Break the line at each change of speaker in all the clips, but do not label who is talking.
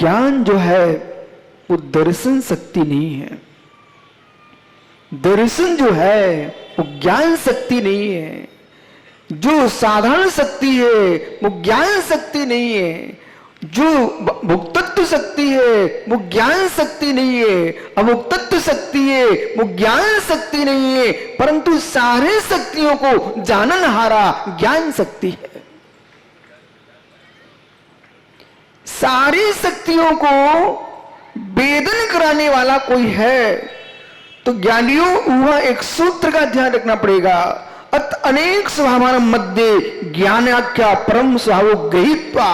ज्ञान जो है वो दर्शन शक्ति नहीं है। दर्शन जो है वो ज्ञान शक्ति नहीं है। जो साधारण शक्ति है वो ज्ञान शक्ति नहीं है। जो भुक्तत्व शक्ति है वो ज्ञान शक्ति नहीं है। अभुक्तत्व शक्ति है वो ज्ञान शक्ति नहीं है, परंतु सारे शक्तियों को जाननहारा ज्ञान शक्ति है। सारी शक्तियों को वेदन कराने वाला कोई है तो ज्ञानियों वह एक सूत्र का ध्यान रखना पड़ेगा। अनेक स्वभाव मध्य ज्ञानाख्या परम स्वभाव गृहीत्वा।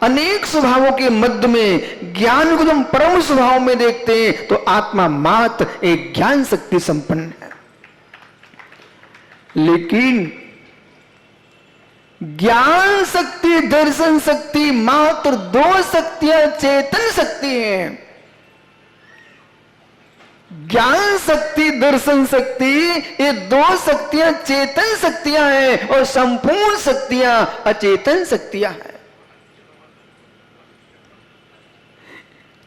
अनेक स्वभावों के मध्य में ज्ञान को जब परम स्वभाव में देखते हैं तो आत्मा मात्र एक ज्ञान शक्ति संपन्न है। लेकिन ज्ञान शक्ति दर्शन शक्ति मात्र दो शक्तियां चेतन शक्ति हैं। ज्ञान शक्ति दर्शन शक्ति ये दो शक्तियां चेतन शक्तियां हैं और संपूर्ण शक्तियां अचेतन शक्तियां हैं।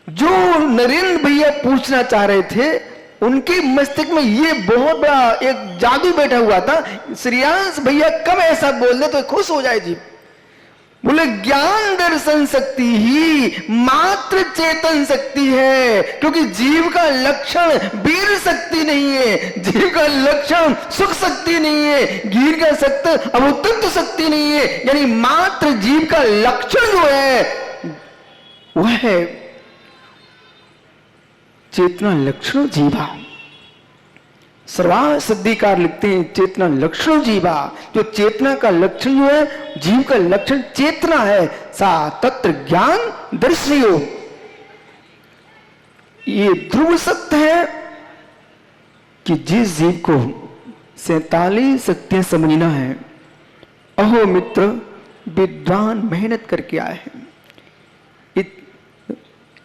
जो नरेंद्र भैया पूछना चाह रहे थे उनके मस्तिष्क में ये बहुत बड़ा एक जादू बैठा हुआ था। श्रेयांश भैया कब ऐसा बोल दे तो खुश हो जाए जी। बोले ज्ञान दर्शन शक्ति ही मात्र चेतन शक्ति है, क्योंकि जीव का लक्षण वीर शक्ति नहीं है, जीव का लक्षण सुख शक्ति नहीं है, जीव का शक्ति अभुतत्व शक्ति नहीं है। यानी मात्र जीव का लक्षण जो है वह है चेतना लक्षण जीवा। सर्वा सिद्धिकार लिखते हैं चेतना लक्षण जीवा। जो चेतना का लक्षण जो है जीव का लक्षण चेतना है, सा तत्र ज्ञान दर्शयो। ये ध्रुव सत्य है कि जिस जीव को 47 शक्तियां समझना है, अहो मित्र विद्वान मेहनत करके आए हैं,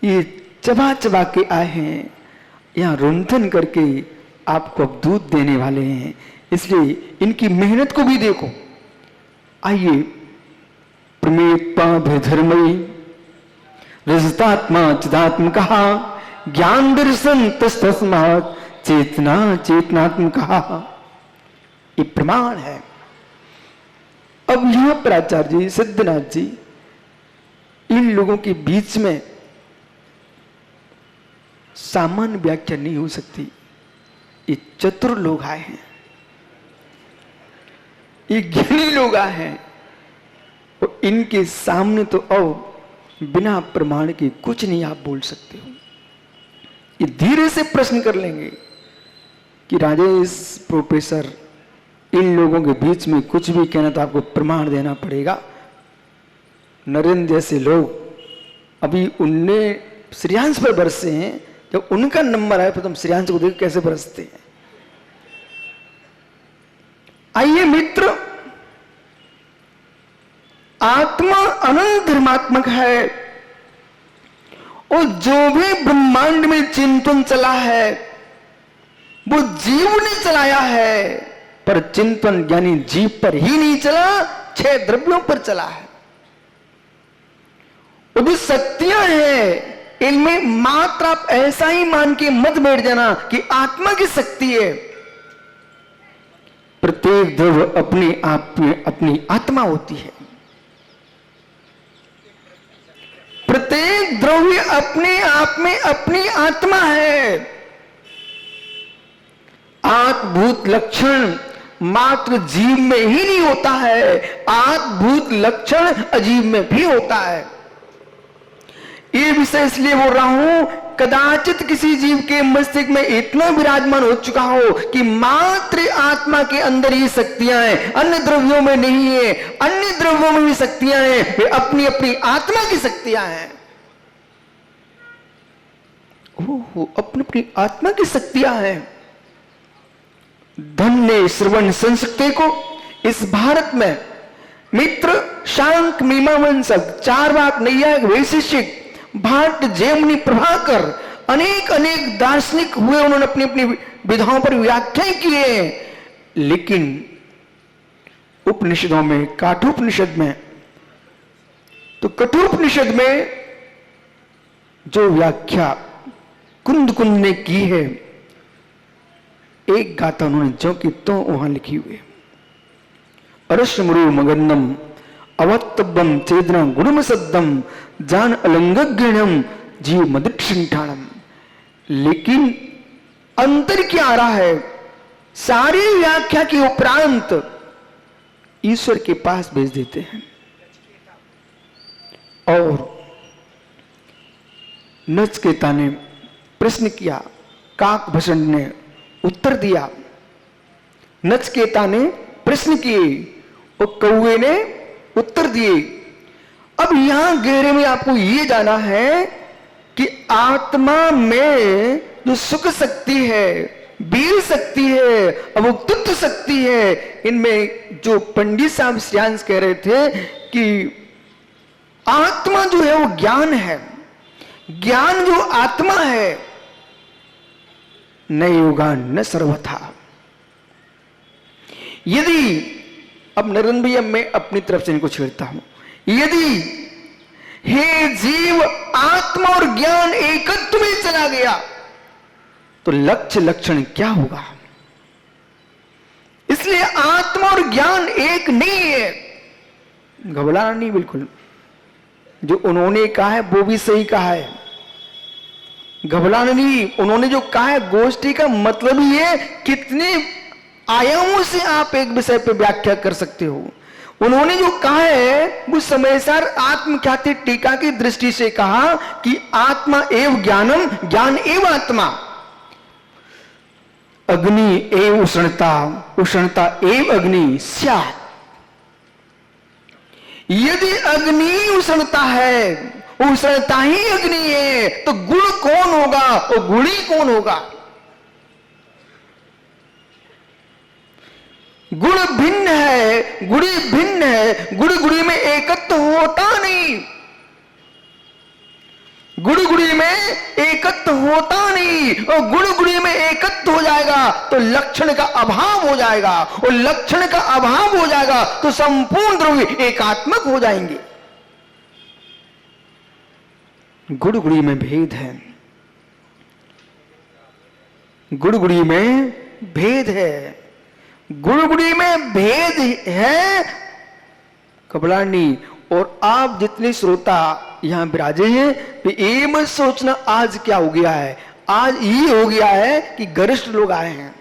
ये चबा चबा के आए हैं, यहां रुंधन करके आपको अब दूध देने वाले हैं। इसलिए इनकी मेहनत को भी देखो। आइए प्रमेत्मा धर्मयी रजतात्मा चिदात्म कहा ज्ञान दर्शन तस्मात् चेतना चेतनात्म कहा। ये प्रमाण है। अब यहां पर आचार्य जी सिद्धनाथ जी इन लोगों के बीच में सामान्य व्याख्या नहीं हो सकती। ये चतुर लोग आए हैं, ये ज्ञानी लोग आए हैं और इनके सामने तो अब बिना प्रमाण के कुछ नहीं आप बोल सकते हो। ये धीरे से प्रश्न कर लेंगे कि राजेश प्रोफेसर इन लोगों के बीच में कुछ भी कहना तो आपको प्रमाण देना पड़ेगा। नरेंद्र जैसे लोग अभी उनने श्रेयांश पर बरसे हैं, जब उनका नंबर आए फिर तुम श्रेयांश को देखो कैसे बरसते हैं। आइए मित्र, आत्मा अनंत धर्मात्मक है और जो भी ब्रह्मांड में चिंतन चला है वो जीव ने चलाया है, पर चिंतन ज्ञानी जीव पर ही नहीं चला, 6 द्रव्यों पर चला है। वो जो शक्तियां हैं इनमें मात्र आप ऐसा ही मान के मत बैठ जाना कि आत्मा की शक्ति है। प्रत्येक द्रव्य अपने आप में अपनी आत्मा होती है। प्रत्येक द्रव्य अपने आप में अपनी आत्मा है। आत्मभूत लक्षण मात्र जीव में ही नहीं होता है, आत्मभूत लक्षण अजीव में भी होता है। ये विषय इसलिए बोल रहा हूं, कदाचित किसी जीव के मस्तिष्क में इतना विराजमान हो चुका हो कि मात्र आत्मा के अंदर ही शक्तियां हैं, अन्य द्रव्यों में नहीं है। अन्य द्रव्यों में भी शक्तियां हैं, वे अपनी अपनी आत्मा की शक्तियां हैं। ओहो, अपनी अपनी आत्मा की शक्तियां हैं। धन्य श्रवण संस्कृति को इस भारत में मित्र शांक मीमांसक, चार्वाक, नैयायिक, वैशेषिक, भाट, जैमिनी, प्रभाकर अनेक अनेक दार्शनिक हुए, उन्होंने अपनी अपनी विधाओं पर व्याख्याएं किए। लेकिन उपनिषदों में, काठोपनिषद में, तो कठोपनिषद में जो व्याख्या कुंद कुंद ने की है, एक गाथा उन्होंने जो की तो वहां लिखी हुई, अरश्मरु मगन्नम अवत्तबम चेतना गुणम सद्दम जान अलंगज्ञम जीव मदिक्षिंठाणम। लेकिन अंतर क्या आ रहा है, सारी व्याख्या के उपरांत ईश्वर के पास भेज देते हैं। और नचिकेता ने प्रश्न किया, काकभूषण ने उत्तर दिया। नचिकेता ने प्रश्न किए और कौवे ने उत्तर दिए। अब यहां गहरे में आपको यह जाना है कि आत्मा में जो सुख शक्ति है, वीर शक्ति है, अवक्तत्व शक्ति है, इनमें जो पंडित साहब श्रेयांश कह रहे थे कि आत्मा जो है वो ज्ञान है, ज्ञान जो आत्मा है, न योगान न सर्वथा। यदि अब नरेंद्र भैया मैं अपनी तरफ से इनको छेड़ता हूं, यदि हे जीव आत्मा और ज्ञान एकत्व में चला गया तो लक्ष्य लक्षण क्या होगा? इसलिए आत्मा और ज्ञान एक नहीं है। घबराना नहीं, बिल्कुल जो उन्होंने कहा है वो भी सही कहा है, घबराना नहीं। उन्होंने जो कहा है गोष्ठी का मतलब ही है कितने आयामों से आप एक विषय पर व्याख्या कर सकते हो। उन्होंने जो कहा है वो समयसार आत्मख्याति टीका की दृष्टि से कहा कि आत्मा एव ज्ञानम, ज्ञान एव आत्मा, अग्नि एव उष्णता, उष्णता एव अग्नि स्यात्। यदि अग्नि उष्णता है, उष्णता ही अग्नि है, तो गुण कौन होगा और गुणी कौन होगा? गुण भिन्न है, गुणी भिन्न है, गुण गुणी में एकत्व होता नहीं, गुण गुणी में एकत्व होता नहीं। और गुण गुणी में एकत्व हो जाएगा तो लक्षण का अभाव हो जाएगा, और लक्षण का अभाव हो जाएगा तो संपूर्ण द्रव्य एकात्मक हो जाएंगे। गुण गुणी में भेद है, गुण गुणी में भेद है, गुण गुणी में भेद है कबलानी। और आप जितने श्रोता यहां विराजे हैं, ये मत सोचना आज क्या हो गया है, आज ये हो गया है कि गरिष्ठ लोग आए हैं।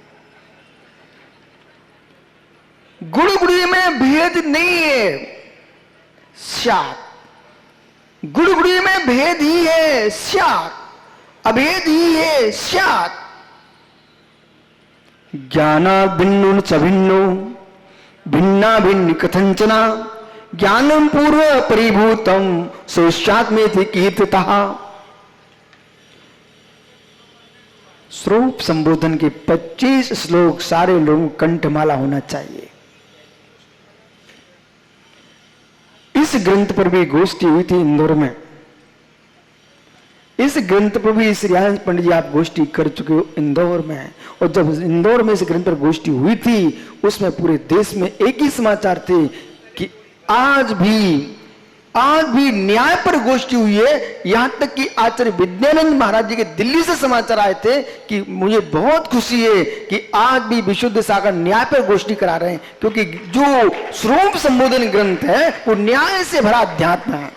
गुण गुणी में भेद नहीं है, स्यात्, गुण गुणी में भेद ही है, स्यात्, अभेद ही है, स्यात्। ज्ञाना भिन्नो च भिन्नो भिन्ना भिन्न कथंचना ज्ञानम पूर्व परिभूतम सोश्चात्मेति कीर्तितः। स्वरूप संबोधन के 25 श्लोक सारे लोगों कंठमाला होना चाहिए। इस ग्रंथ पर भी गोष्ठी हुई थी इंदौर में, इस ग्रंथ पर भी श्रेयांश पंडित जी आप गोष्ठी कर चुके हो इंदौर में। और जब इंदौर में इस ग्रंथ पर गोष्ठी हुई थी उसमें पूरे देश में एक ही समाचार थे कि आज भी न्याय पर गोष्ठी हुई है। यहां तक कि आचार्य विद्यानंद महाराज जी के दिल्ली से समाचार आए थे कि मुझे बहुत खुशी है कि आज भी विशुद्ध सागर न्याय पर गोष्ठी करा रहे हैं, क्योंकि जो स्वरूप संबोधन ग्रंथ है वो न्याय से भरा अध्यात्म है।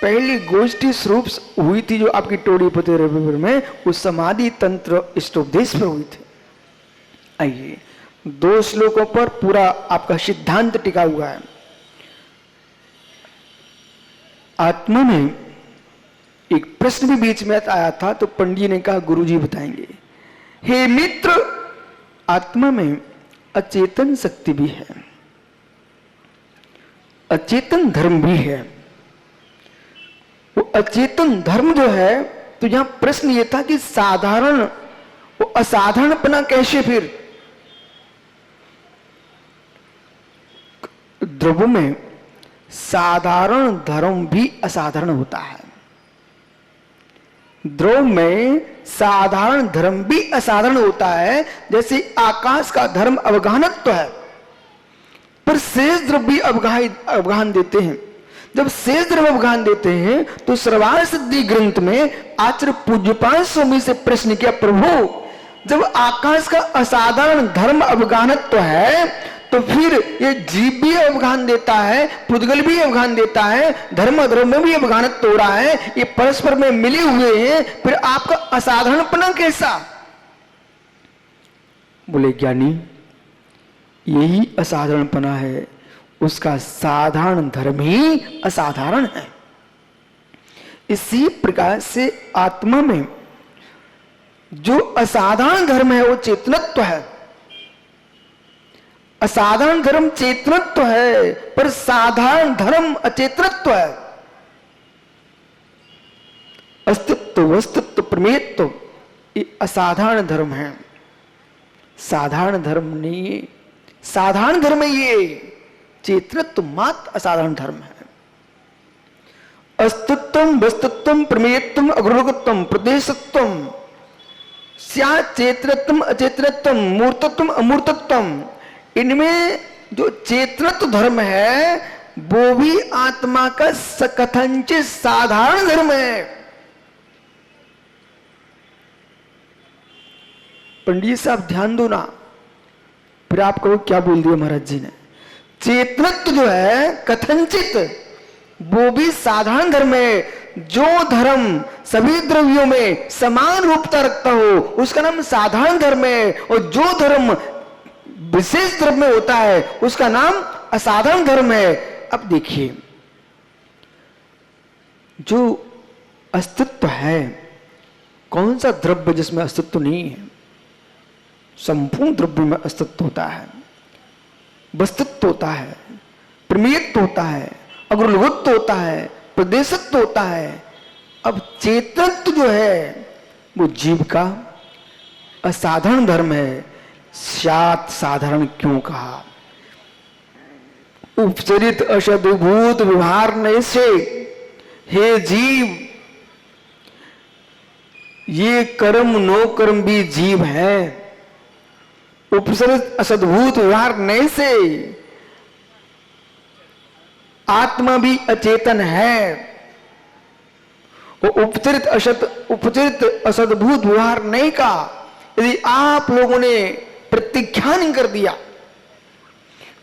पहली गोष्ठी स्वरूप हुई थी जो आपकी टोड़ी पते रविवार में, उस समाधि तंत्र इष्टोपदेश पर हुई थी। आइए 2 श्लोकों पर पूरा आपका सिद्धांत टिका हुआ है। आत्मा में एक प्रश्न भी बीच में आया था तो पंडित ने कहा गुरुजी बताएंगे। हे मित्र, आत्मा में अचेतन शक्ति भी है, अचेतन धर्म भी है। वो अचेतन धर्म जो है, तो यहां प्रश्न ये था कि साधारण वो असाधारणपना कैसे? फिर द्रव्य में साधारण धर्म भी असाधारण होता है, द्रव्य में साधारण धर्म भी असाधारण होता है। जैसे आकाश का धर्म अवगाहनत्व है, पर शेष द्रव्य अवगाहन देते हैं। जब शेष धर्म अवगान देते हैं तो सर्वार्थ सिद्धि ग्रंथ में आचार्य पूज्यपाद स्वामी से प्रश्न किया, प्रभु जब आकाश का असाधारण धर्म अवगानत्व है तो फिर ये जीव भी अवगान देता है, पुद्गल भी अवगान देता है, धर्म अधर्म में भी अवगानत्व हो रहा है, ये परस्पर में मिले हुए हैं, फिर आपका असाधारणपना कैसा? बोले ज्ञानी यही असाधारणपना है, उसका साधारण धर्म ही असाधारण है। इसी प्रकार से आत्मा में जो असाधारण धर्म है वो चेतनत्व है। असाधारण धर्म चेतनत्व है, पर साधारण धर्म अचेतनत्व है। अस्तित्व, वस्तुत्व, प्रमेयत्व ये असाधारण धर्म है, साधारण धर्म नहीं है। साधारण धर्म ये चेतनत्व मात्र असाधारण धर्म है। अस्तित्वम, वस्तुत्वम, प्रमेयत्वम, अग्रलोकत्वम, प्रदेशत्वम, चेतनत्वम, अचेतनत्वम, मूर्तत्वम, अमूर्तत्वम, इनमें जो चेतनत्व धर्म है वो भी आत्मा का सकथंचित साधारण धर्म है। पंडित साहब ध्यान दो ना, फिर आप कहो क्या बोल दिया महाराज जी ने। चेतनत्व जो है कथनचित वो भी साधारण धर्म है। जो धर्म सभी द्रव्यों में समान रूपता रखता हो उसका नाम साधारण धर्म है, और जो धर्म विशेष धर्म में होता है उसका नाम असाधारण धर्म है। अब देखिए, जो अस्तित्व है, कौन सा द्रव्य जिसमें अस्तित्व नहीं है? संपूर्ण द्रव्य में अस्तित्व होता है, वस्तुत्व होता है, प्रमेयत्व होता है, अग्रलघुत्व होता है, प्रदेशत्व होता है। अब चेतनत्व जो है वो जीव का असाधारण धर्म है। सात साधारण क्यों कहा? उपचरित अशुद्धभूत व्यवहार ने से हे जीव, ये कर्म नो कर्म भी जीव है। उपचरित असद्भूत व्यवहार नहीं से आत्मा भी अचेतन है। वो उपचरित असद्भूत व्यवहार नहीं का यदि आप लोगों ने प्रत्याख्यान कर दिया,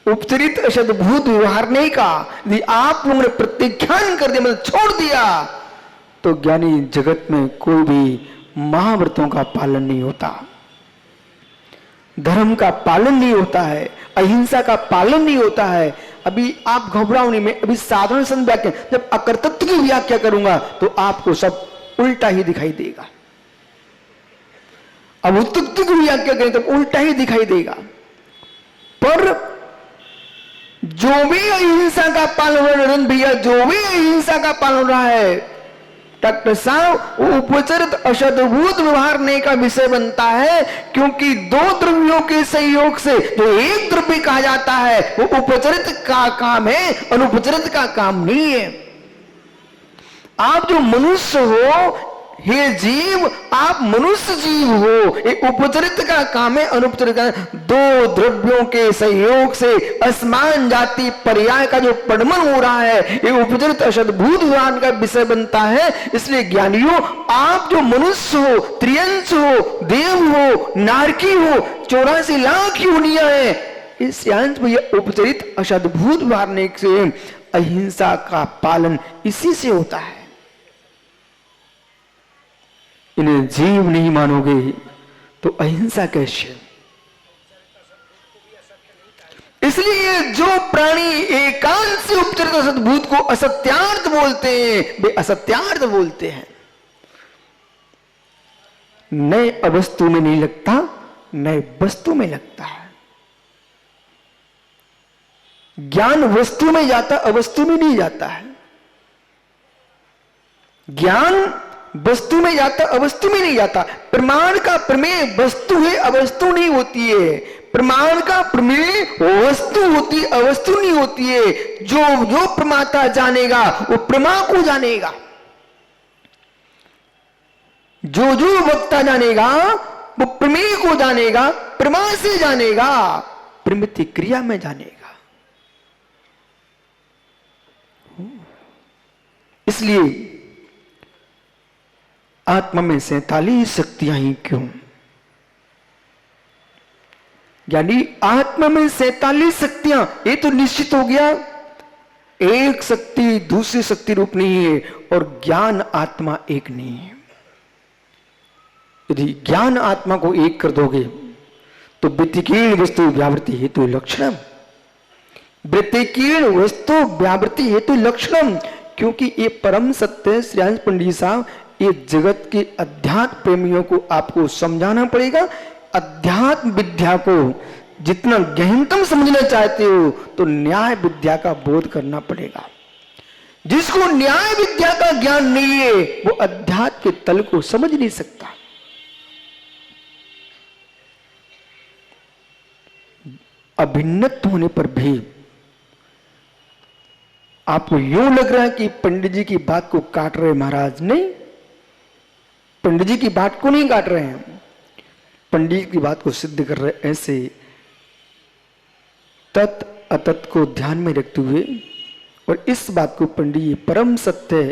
उपचरित असद्भूत व्यवहार नहीं का यदि आप लोगों ने प्रत्याख्यान कर दिया, मतलब छोड़ दिया, तो ज्ञानी जगत में कोई भी महाव्रतों का पालन नहीं होता, धर्म का पालन नहीं होता है, अहिंसा का पालन नहीं होता है। अभी आप घबराओ नहीं, मैं अभी साधारण संत व्याख्या, जब अकर्तृत्व की व्याख्या करूंगा तो आपको सब उल्टा ही दिखाई देगा। अब उत्तुक्ति की व्याख्या करें तो उल्टा ही दिखाई देगा। पर जो भी अहिंसा का पालन हो रहा है भैया, जो भी अहिंसा का पालन हो रहा है डॉक्टर साहब, उपचरित अशुद्धभूत व्यवहार ने का विषय बनता है, क्योंकि दो द्रव्यों के सहयोग से जो एक द्रव्य कहा जाता है वो उपचरित का काम है, अनुपचरित का काम नहीं है। आप जो मनुष्य हो, हे जीव, आप मनुष्य जीव हो, एक उपचरित का काम है, अनुपचरित का। दो द्रव्यों के सहयोग से असमान जाति पर्याय का जो पड़मन हो रहा है, ये उपचरित अशुद्धभूत व्यवहार का विषय बनता है। इसलिए ज्ञानियों, आप जो मनुष्य हो, त्रियंश हो, देव हो, नारकी हो, 84 लाख योनियां है, इस यांश में यह उपचरित अशुद्धभूत व्यवहार से अहिंसा का पालन इसी से होता है। इन्हें जीव नहीं मानोगे तो अहिंसा कैसे? इसलिए जो प्राणी एकांत से उपचरित असद्भूत को असत्यार्थ बोलते हैं, वे असत्यार्थ बोलते हैं। नए अवस्तु में नहीं लगता, नए वस्तु में लगता है। ज्ञान वस्तु में जाता, अवस्तु में नहीं जाता है। ज्ञान वस्तु में जाता, अवस्तु में नहीं जाता। प्रमाण का प्रमेय वस्तु है, अवस्तु नहीं होती है। प्रमाण का प्रमेय वस्तु होती, अवस्तु नहीं होती है। जो प्रमाता जानेगा वो प्रमा को जानेगा, जो वक्ता जानेगा वो प्रमेय को जानेगा, प्रमा से जानेगा, प्रमिति क्रिया में जानेगा। इसलिए आत्मा में 47 शक्तियां ही क्यों? यानी आत्मा में 47 शक्तियां, ये तो निश्चित हो गया। एक शक्ति दूसरी शक्ति रूप नहीं है और ज्ञान आत्मा एक नहीं है। यदि ज्ञान आत्मा को एक कर दोगे तो व्यतिकीर्ण वस्तु व्यावृत्ति हेतु लक्षणम, व्यतिकीर्ण वस्तु व्यावृत्ति हेतु लक्षणम, क्योंकि ये परम सत्य श्रेयांश पंडित साहब, ये जगत के अध्यात्म प्रेमियों को आपको समझाना पड़ेगा। अध्यात्म विद्या को जितना गहनतम समझना चाहते हो तो न्याय विद्या का बोध करना पड़ेगा। जिसको न्याय विद्या का ज्ञान नहीं है वो अध्यात्म के तल को समझ नहीं सकता। अभिन्नत्व होने पर भी आपको यूं लग रहा है कि पंडित जी की बात को काट रहे महाराज, नहीं, पंडित जी की बात को नहीं काट रहे हैं, पंडित जी की बात को सिद्ध कर रहे। ऐसे तत् अतत् को ध्यान में रखते हुए और इस बात को पंडित जी परम सत्य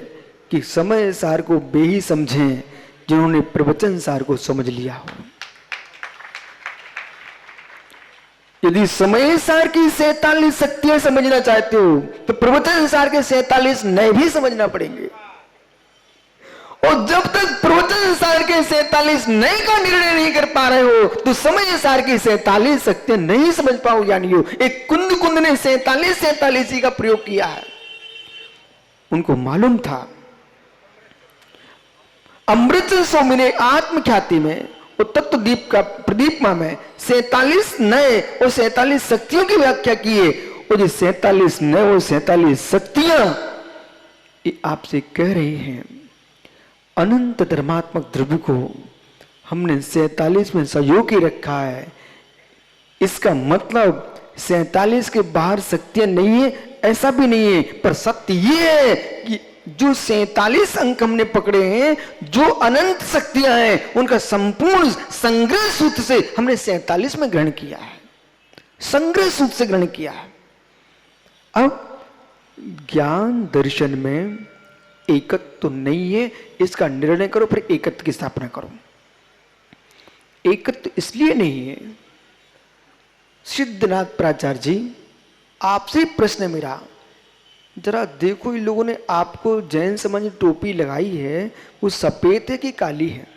कि समय सार को बेही समझें जिन्होंने प्रवचन सार को समझ लिया हो। यदि समय सार की 47 शक्तियां समझना चाहते हो तो प्रवचन सार के 47 नए भी समझना पड़ेंगे। और जब तक प्रवचन सार के 47 नए का निर्णय नहीं कर पा रहे हो तो समय सार की 47 शक्तियां नहीं समझ पाओ। यानी एक कुंद ने 47 का प्रयोग किया है। उनको मालूम था अमृत स्वामी ने आत्मख्याति में और तत्व दीप का प्रदीपमा में 47 नए और 47 शक्तियों की व्याख्या की है। और ये 47 नए और 47 शक्तियां ये आपसे कह रही हैं अनंत धर्मात्मक द्रव्य को हमने 47 में सहयोगी रखा है। इसका मतलब 47 के बाहर शक्तियां नहीं है ऐसा भी नहीं है, पर सत्य ये है कि जो 47 अंक हमने पकड़े हैं, जो अनंत शक्तियां हैं, उनका संपूर्ण संग्रह सूत्र से हमने 47 में ग्रहण किया है, संग्रह सूत्र से ग्रहण किया है। अब ज्ञान दर्शन में एकत्व तो नहीं है, इसका निर्णय करो, फिर एकत्व की स्थापना करो। एकत्व इसलिए नहीं है, सिद्धनाथ प्राचार्य जी आपसे प्रश्न है मेरा, जरा देखो इन लोगों ने आपको जैन समाज में टोपी लगाई है, वो सफेद है कि काली है?